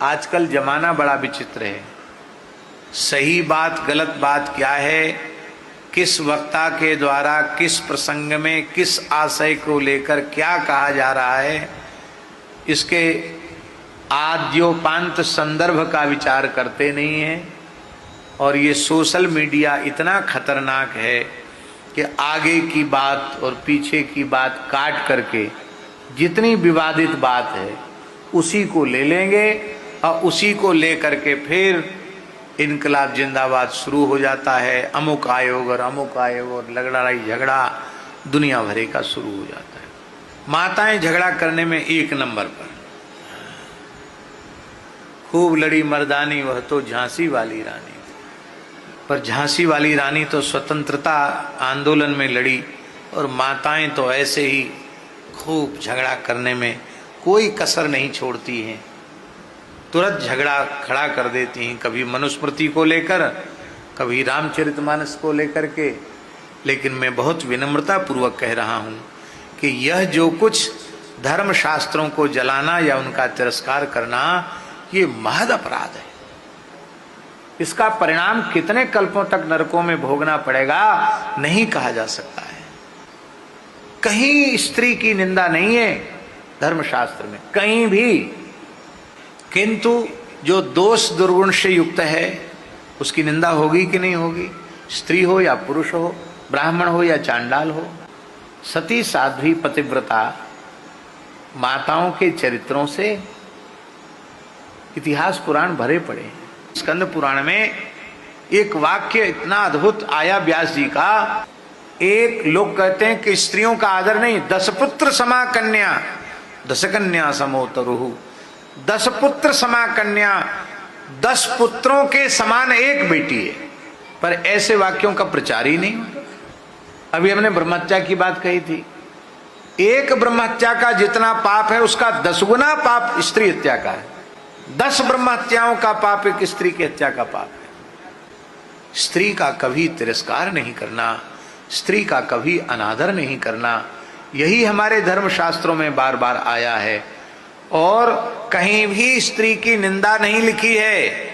आजकल जमाना बड़ा विचित्र है। सही बात गलत बात क्या है, किस वक्ता के द्वारा किस प्रसंग में किस आशय को लेकर क्या कहा जा रहा है, इसके आद्योपांत संदर्भ का विचार करते नहीं हैं। और ये सोशल मीडिया इतना खतरनाक है कि आगे की बात और पीछे की बात काट करके जितनी विवादित बात है उसी को ले लेंगे और उसी को लेकर के फिर इनकलाब जिंदाबाद शुरू हो जाता है। अमुक आयोग और अमुक आयोग और लड़ाई झगड़ा दुनिया भरे का शुरू हो जाता है। माताएं झगड़ा करने में एक नंबर पर, खूब लड़ी मर्दानी वह तो झांसी वाली रानी। पर झांसी वाली रानी तो स्वतंत्रता आंदोलन में लड़ी और माताएं तो ऐसे ही खूब झगड़ा करने में कोई कसर नहीं छोड़ती हैं, तुरंत झगड़ा खड़ा कर देती हैं, कभी मनुस्मृति को लेकर, कभी रामचरितमानस को लेकर के। लेकिन मैं बहुत विनम्रता पूर्वक कह रहा हूं कि यह जो कुछ धर्म शास्त्रों को जलाना या उनका तिरस्कार करना, ये महद अपराध है। इसका परिणाम कितने कल्पों तक नरकों में भोगना पड़ेगा नहीं कहा जा सकता है। कहीं स्त्री की निंदा नहीं है धर्मशास्त्र में, कहीं भी। किंतु जो दोष दुर्गुण से युक्त है उसकी निंदा होगी कि नहीं होगी, स्त्री हो या पुरुष हो, ब्राह्मण हो या चांडाल हो। सती साध्वी पतिव्रता माताओं के चरित्रों से इतिहास पुराण भरे पड़े हैं। स्कंद पुराण में एक वाक्य इतना अद्भुत आया व्यास जी का। एक लोग कहते हैं कि स्त्रियों का आदर नहीं, 10 पुत्र समा कन्या 10 कन्या समो तरुहु। 10 पुत्र समा कन्या, 10 पुत्रों के समान एक बेटी है। पर ऐसे वाक्यों का प्रचार ही नहीं। अभी हमने ब्रह्महत्या की बात कही थी। एक ब्रह्महत्या का जितना पाप है उसका 10 गुना पाप स्त्री हत्या का है। 10 ब्रह्महत्याओं का पाप एक स्त्री की हत्या का पाप है। स्त्री का कभी तिरस्कार नहीं करना, स्त्री का कभी अनादर नहीं करना, यही हमारे धर्म शास्त्रों में बार बार आया है। और कहीं भी स्त्री की निंदा नहीं लिखी है।